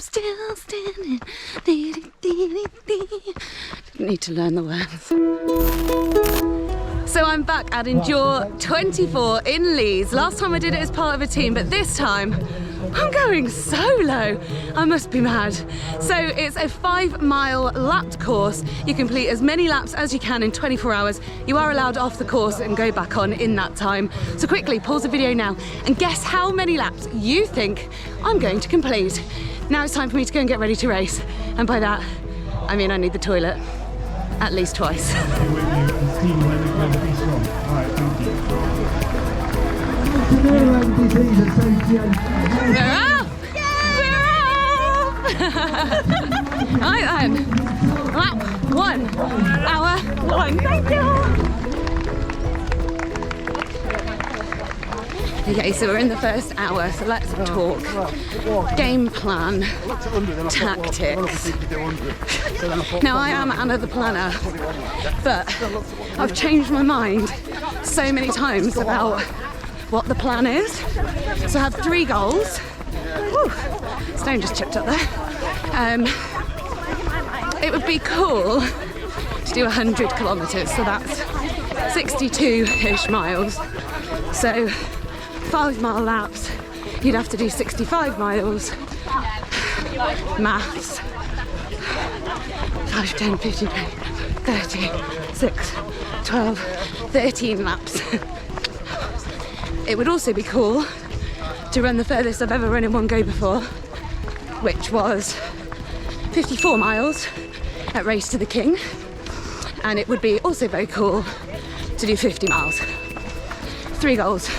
still standing. Need to learn the words. So I'm back at Endure 24 in Leeds. Last time I did it as part of a team, but this time I'm going solo. I must be mad. So it's a 5-mile lapped course. You complete as many laps as you can in 24 hours. You are allowed off the course and go back on in that time. So quickly pause the video now and guess how many laps you think I'm going to complete. Now it's time for me to go and get ready to race. And by that, I mean I need the toilet at least twice. We're off! We're off! Right then, lap 1, hour 1. Thank you! Okay, so we're in the first hour, so let's talk game plan, tactics. Now I am Anna the planner, but I've changed my mind so many times about what the plan is. So I have 3 goals. Whew, stone just chipped up there. It would be cool to do 100 kilometres, so that's 62-ish miles. So 5-mile laps, you'd have to do 65 miles. Maths. 5, 10, 15, 30, 6, 12, 13 laps. It would also be cool to run the furthest I've ever run in one go before, which was 54 miles at Race to the King. And it would be also very cool to do 50 miles. 3 goals.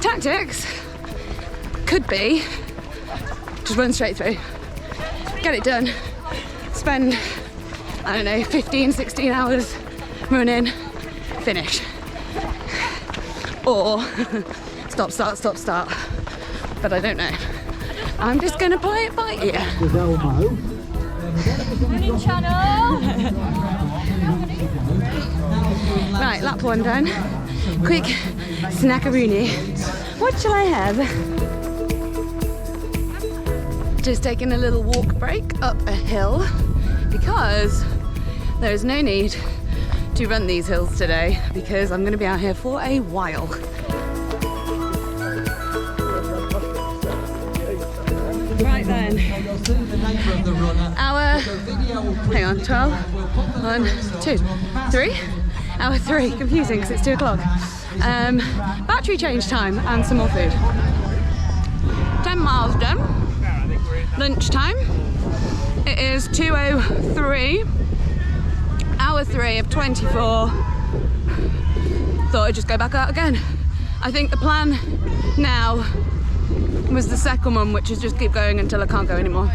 Tactics could be just run straight through, get it done, spend, I don't know, 15, 16 hours running, finish. Or stop, start. But I don't know. I'm just going to play it by ear. Right, lap 1 done. Quick snackaroonie. What shall I have? Just taking a little walk break up a hill because there is no need to run these hills today because I'm going to be out here for a while. Right then, hour, hang on, 12, 1, 2, 3, hour 3, confusing because it's 2 o'clock. Battery change time and some more food. 10 miles done, lunch time. It is 2:03. Hour 3 of 24. Thought I'd just go back out again. I think the plan now was the second one, which is just keep going until I can't go anymore.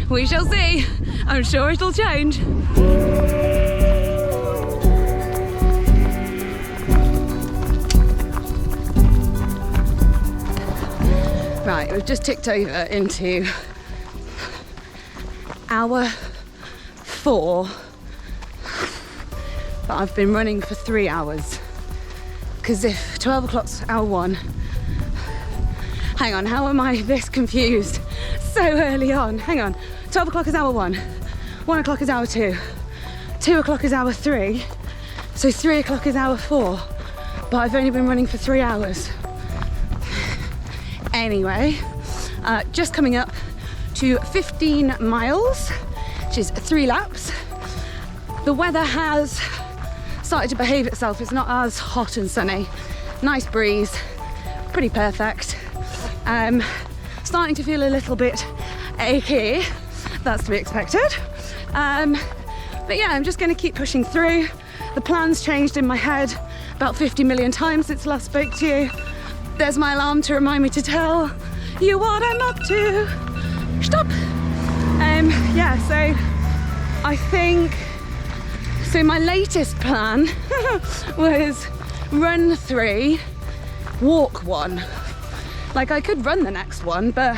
We shall see. I'm sure it'll change. Right, we've just ticked over into hour 4. But I've been running for 3 hours. Because if 12 o'clock's hour 1, hang on, how am I this confused so early on? Hang on, 12 o'clock is hour 1, 1 o'clock is hour 2, 2 o'clock is hour 3, so 3 o'clock is hour 4, but I've only been running for 3 hours. Anyway, just coming up to 15 miles, which is 3 laps. The weather has started to behave itself. It's not as hot and sunny. Nice breeze, pretty perfect. Starting to feel a little bit achy. That's to be expected. But yeah, I'm just going to keep pushing through. The plan's changed in my head about 50 million times since last spoke to you. There's my alarm to remind me to tell you what I'm up to. Stop. Yeah, so I think, so my latest plan was run 3, walk 1. Like I could run the next one, but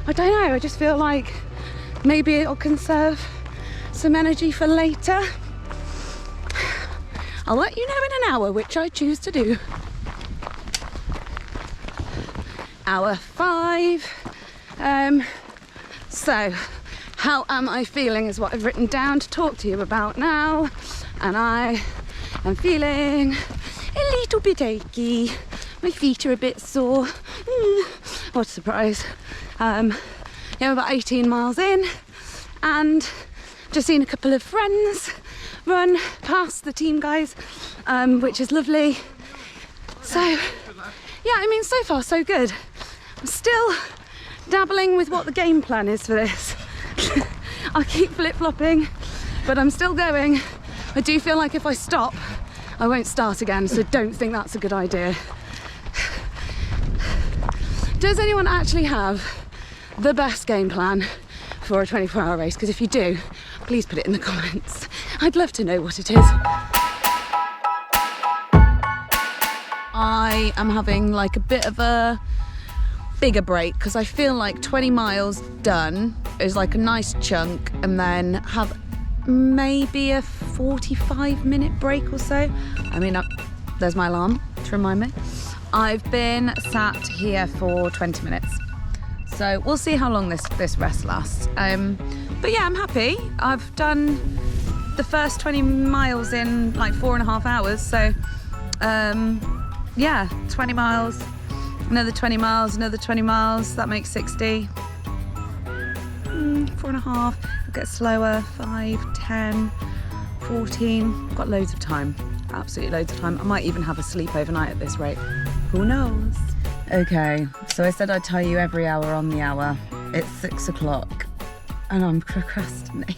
I don't know, I just feel like maybe it'll conserve some energy for later. I'll let you know in an hour which I choose to do. Hour 5 So how am I feeling is what I've written down to talk to you about now, and I am feeling a little bit achy. My feet are a bit sore. What a surprise. Yeah, I'm about 18 miles in and just seen a couple of friends run past, the team guys, which is lovely. So yeah, I mean, so far so good. I'm still dabbling with what the game plan is for this. I keep flip-flopping, but I'm still going. I do feel like if I stop, I won't start again, so don't think that's a good idea. Does anyone actually have the best game plan for a 24-hour race? Because if you do, please put it in the comments. I'd love to know what it is. I am having like a bit of a bigger break because I feel like 20 miles done is like a nice chunk, and then have maybe a 45-minute break or so. I mean, there's my alarm to remind me. I've been sat here for 20 minutes. So we'll see how long this rest lasts. But yeah, I'm happy. I've done the first 20 miles in like 4.5 hours. So yeah, 20 miles, another 20 miles, another 20 miles. That makes 60. 4.5. I'll get slower. 5, 10, 14. I've got loads of time. Absolutely loads of time. I might even have a sleep overnight at this rate. Who knows? Okay, so I said I'd tell you every hour on the hour. It's 6 o'clock and I'm procrastinating.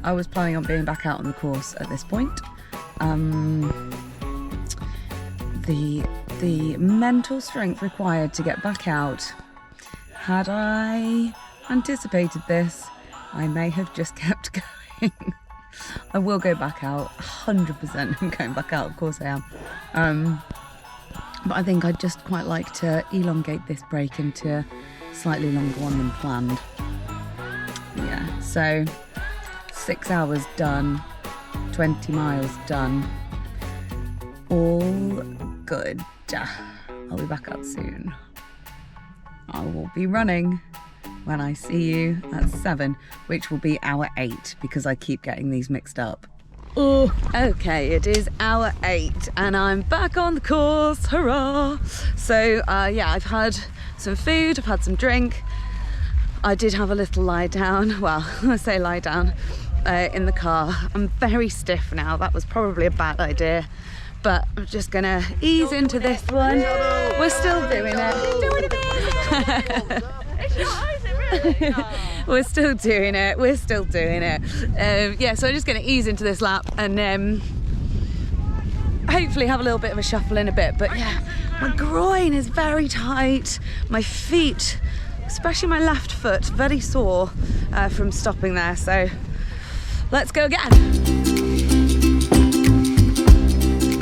I was planning on being back out on the course at this point. The mental strength required to get back out, had I anticipated this, I may have just kept going. I will go back out, 100% I'm going back out, of course I am. But I think I'd just quite like to elongate this break into a slightly longer one than planned. Yeah, so 6 hours done, 20 miles done, all good. I'll be back out soon. I will be running when I see you at 7, which will be hour 8 because I keep getting these mixed up. Oh, okay, it is hour 8 and I'm back on the course, hurrah! So yeah, I've had some food, I've had some drink. I did have a little lie down, well, I say lie down, in the car. I'm very stiff now, that was probably a bad idea, but I'm just gonna ease into this one. We're still doing it. We're still doing it. We're still doing it. Yeah, so I'm just going to ease into this lap and hopefully have a little bit of a shuffle in a bit. But yeah, my groin is very tight. My feet, especially my left foot, very sore from stopping there. So let's go again.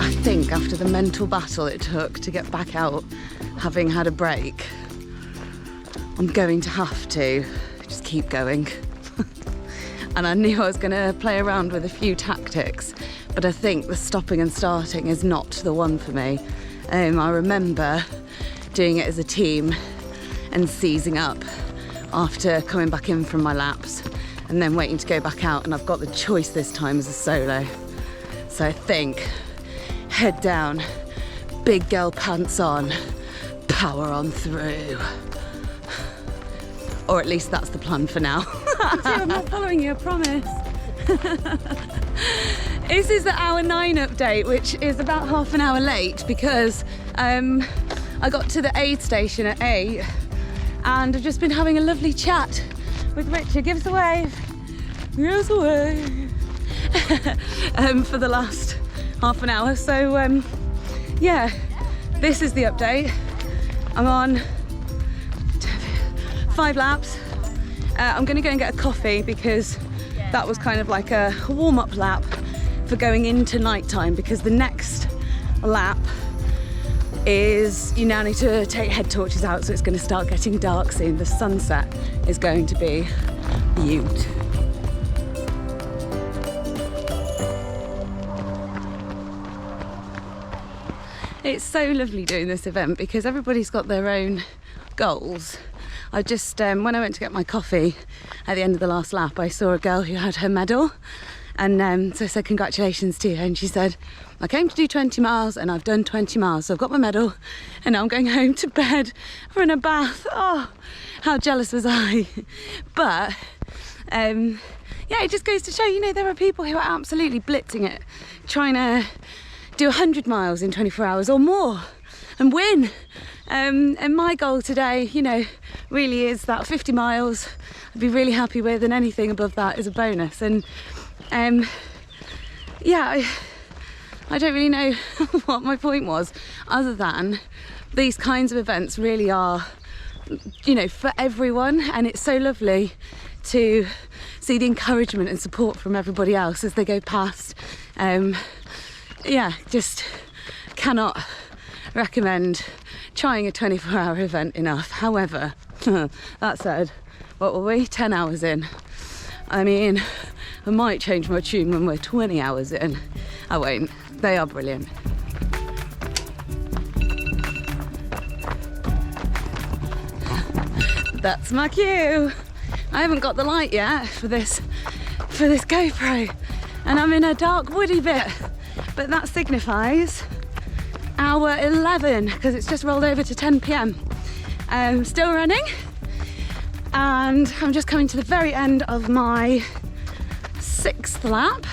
I think after the mental battle it took to get back out, having had a break, I'm going to have to just keep going. And I knew I was going to play around with a few tactics, but I think the stopping and starting is not the one for me. I remember doing it as a team and seizing up after coming back in from my laps and then waiting to go back out, and I've got the choice this time as a solo. So I think head down, big girl pants on, power on through. Or at least that's the plan for now. I'm not following you, I promise. This is the hour 9 update, which is about half an hour late because I got to the aid station at 8 and I've just been having a lovely chat with Richard. Give us a wave. Give us a wave. For the last half an hour. So yeah, this is the update. I'm on 5 laps. I'm going to go and get a coffee because that was kind of like a warm-up lap for going into nighttime, because the next lap is you now need to take head torches out, so it's going to start getting dark soon. The sunset is going to be beaut. It's so lovely doing this event because everybody's got their own goals, I just, when I went to get my coffee at the end of the last lap, I saw a girl who had her medal. And so I said, congratulations to you. And she said, I came to do 20 miles and I've done 20 miles. So I've got my medal and now I'm going home to bed for a bath. Oh, how jealous was I? But yeah, it just goes to show, you know, there are people who are absolutely blitzing it, trying to do 100 miles in 24 hours or more and win. And my goal today, you know, really is that 50 miles I'd be really happy with, and anything above that is a bonus. And yeah, I don't really know what my point was, other than these kinds of events really are, you know, for everyone, and it's so lovely to see the encouragement and support from everybody else as they go past. Yeah, just cannot recommend trying a 24-hour event enough. However, that said, what were we? 10 hours in. I mean, I might change my tune when we're 20 hours in. I won't. They are brilliant. That's my cue. I haven't got the light yet for this GoPro, and I'm in a dark woody bit, but that signifies hour 11 because it's just rolled over to 10 p.m. Still running, and I'm just coming to the very end of my 6th lap,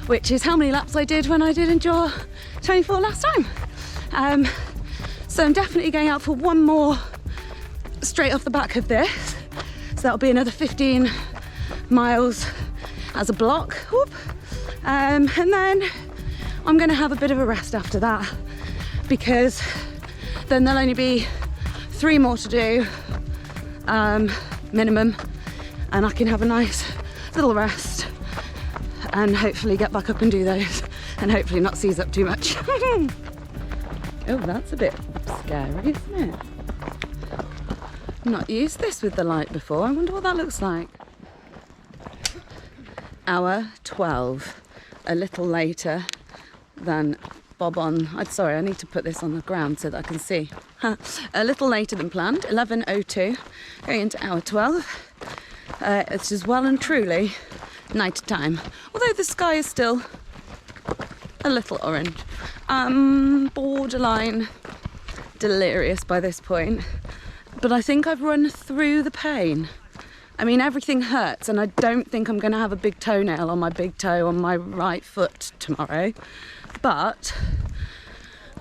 which is how many laps I did when I did endure 24 last time. So I'm definitely going out for one more straight off the back of this. So that'll be another 15 miles as a block. Whoop. And then I'm going to have a bit of a rest after that, because then there'll only be 3 more to do, minimum, and I can have a nice little rest and hopefully get back up and do those, and hopefully not seize up too much. Oh, that's a bit scary, isn't it? I've not used this with the light before. I wonder what that looks like. Hour 12, a little later than bob on. Sorry, I need to put this on the ground so that I can see. A little later than planned, 11:02, going into hour 12. It's as well and truly night time, although the sky is still a little orange. Borderline delirious by this point, but I think I've run through the pain. I mean, everything hurts, and I don't think I'm going to have a big toenail on my big toe on my right foot tomorrow, but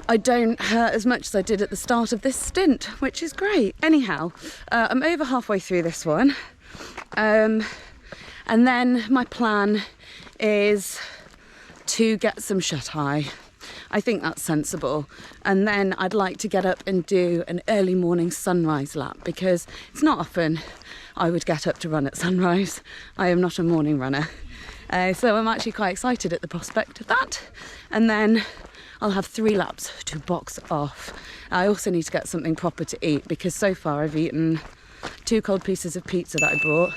I don't hurt as much as I did at the start of this stint, which is great. Anyhow, I'm over halfway through this one, and then my plan is to get some shut-eye. I think that's sensible. And then I'd like to get up and do an early morning sunrise lap, because it's not often I would get up to run at sunrise. I am not a morning runner. So I'm actually quite excited at the prospect of that. And then I'll have 3 laps to box off. I also need to get something proper to eat, because so far I've eaten 2 cold pieces of pizza that I brought,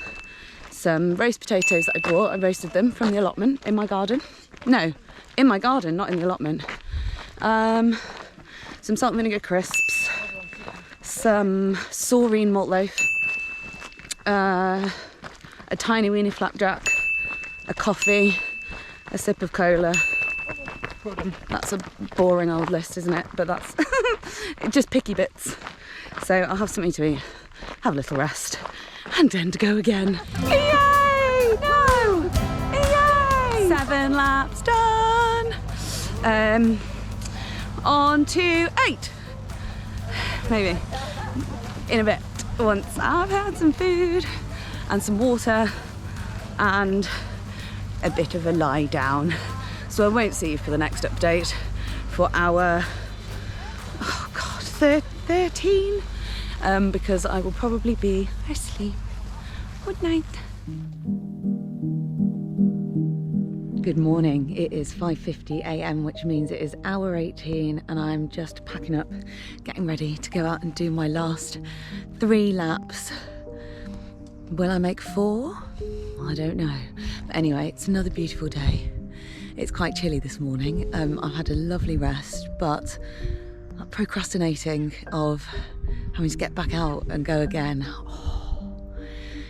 some roast potatoes that I bought. I roasted them from the allotment in my garden. No, in my garden, not in the allotment. Some salt and vinegar crisps, some saurine malt loaf, a tiny weenie flapjack, a coffee, a sip of cola. That's a boring old list, isn't it? But that's just picky bits. So I'll have something to eat, have a little rest, and then to go again. Yay! No! Yay! 7 laps done. On to 8. Maybe. In a bit. Once I've had some food and some water and a bit of a lie down. So I won't see you for the next update for hour, 13, because I will probably be asleep. Good night. Good morning. It is 5:50 a.m, which means it is hour 18, and I'm just packing up, getting ready to go out and do my last 3 laps. Will I make 4? I don't know. But anyway, it's another beautiful day. It's quite chilly this morning. I've had a lovely rest, but procrastinating of having to get back out and go again.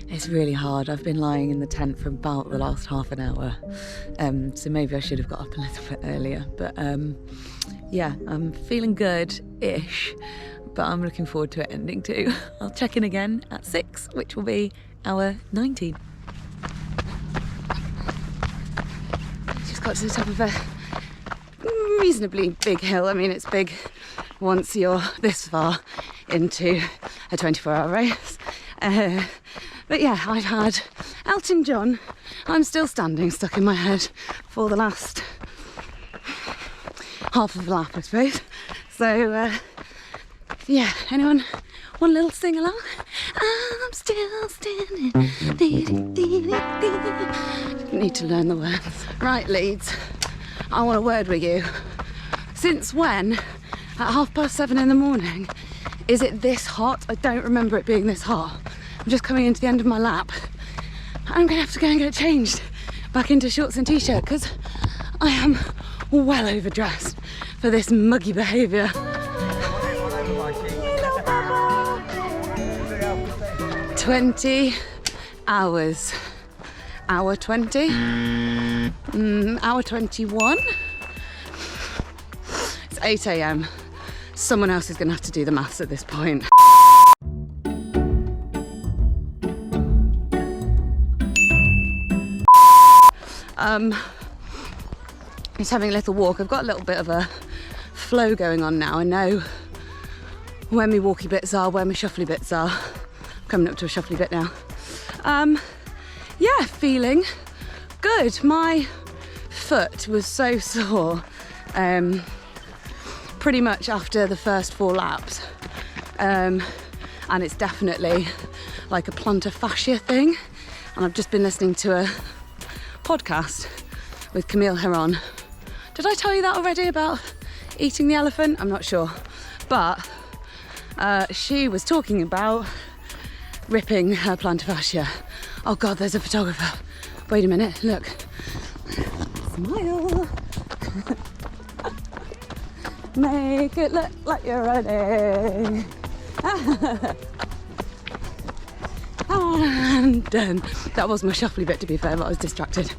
It's really hard. I've been lying in the tent for about the last half an hour, so maybe I should have got up a little bit earlier. But yeah, I'm feeling good-ish, but I'm looking forward to it ending too. I'll check in again at 6, which will be hour 19. Just got to the top of a reasonably big hill. I mean, it's big once you're this far into a 24-hour race. But yeah, I've had Elton John, I'm Still Standing, stuck in my head for the last half of the lap, I suppose. So yeah, anyone want a little sing along? I'm still standing. Need to learn the words. Right, Leeds, I want a word with you. Since when, at 7:30 in the morning, is it this hot? I don't remember it being this hot. I'm just coming into the end of my lap. I'm gonna have to go and get changed back into shorts and t-shirt because I am well overdressed for this muggy behaviour. 20 hours. Hour 20? Hour 21? It's 8 a.m. Someone else is gonna have to do the maths at this point. Just having a little walk. I've got a little bit of a flow going on now. I know where my walky bits are, where my shuffly bits are. I'm coming up to a shuffly bit now. Yeah, feeling good. My foot was so sore pretty much after the first 4 laps. And it's definitely like a plantar fascia thing. And I've just been listening to a podcast with Camille Heron. Did I tell you that already about eating the elephant? I'm not sure. But she was talking about ripping her plantar fascia. Oh God, there's a photographer. Wait a minute, look. Smile. Make it look like you're ready. And done. That was my shuffly bit, to be fair, but I was distracted.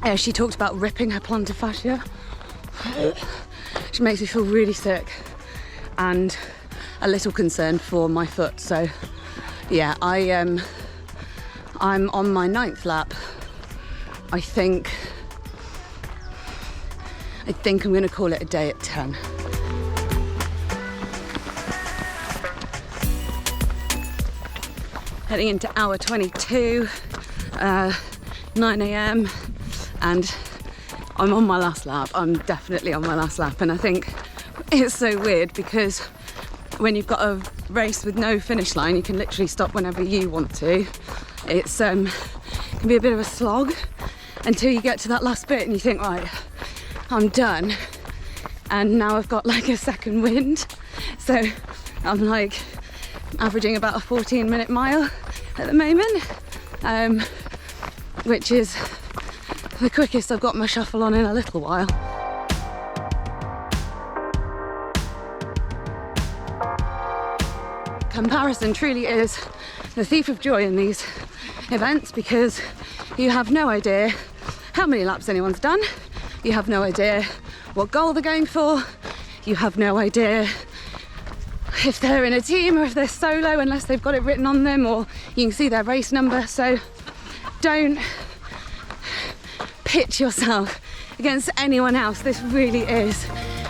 Yeah, she talked about ripping her plantar fascia. She makes me feel really sick and a little concerned for my foot. So yeah, I'm on my 9th lap. I think I'm going to call it a day at 10. Heading into hour 22, 9 a.m. and I'm on my last lap. I'm definitely on my last lap, and I think it's so weird because when you've got a race with no finish line, you can literally stop whenever you want to. It's can be a bit of a slog until you get to that last bit and you think, right, I'm done, and now I've got like a second wind, so I'm like averaging about a 14-minute mile at the moment, which is the quickest I've got my shuffle on in a little while. Comparison truly is the thief of joy in these events because you have no idea how many laps anyone's done, you have no idea what goal they're going for, you have no idea if they're in a team or if they're solo unless they've got it written on them or you can see their race number. So don't pitch yourself against anyone else. This really is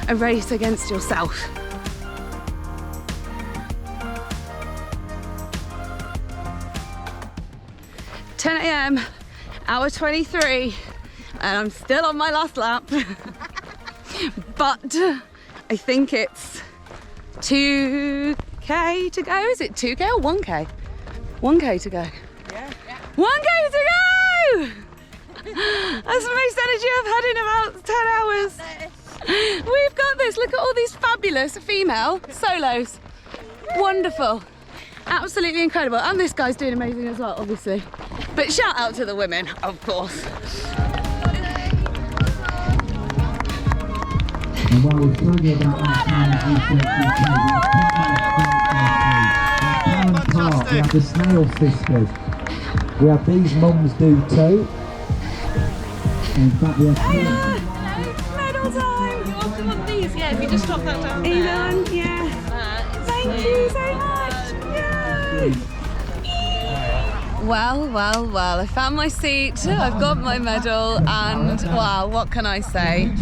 a race against yourself. (10 a.m, hour 23, and I'm still on my last lap. But I think it's 2k to go. Is it 2k or 1k? 1k to go. Yeah. 1k to go! That's the most energy I've had in about 10 hours. We've got this. Look at all these fabulous female solos. Wonderful. Absolutely incredible. And this guy's doing amazing as well, obviously. But shout out to the women, of course. while we've told you about our time at Research UK, we have Park, we have the Snail Sisters, we have these mums do too. In fact, we have Medal time! You also want these, yeah, if you just drop that down there. Elon, yeah. Thank you so much! Yay! Well, I found my seat, I've got my medal, and wow, what can I say?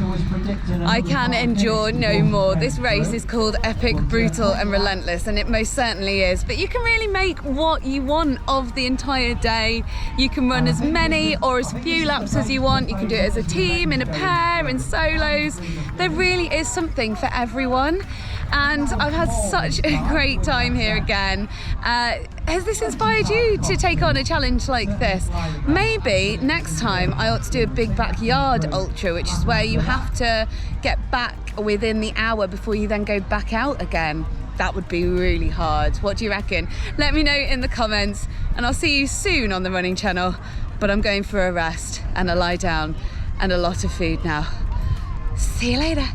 I can endure no more. This race is called Epic, Brutal and Relentless, and it most certainly is. But you can really make what you want of the entire day. You can run as many or as few laps as you want. You can do it as a team, in a pair, in solos. There really is something for everyone. And I've had such a great time here again. Has this inspired you to take on a challenge like this? Maybe next time I ought to do a big backyard ultra, which is where you have to get back within the hour before you then go back out again. That would be really hard. What do you reckon? Let me know in the comments, and I'll see you soon on the running channel. But I'm going for a rest and a lie down and a lot of food now. See you later.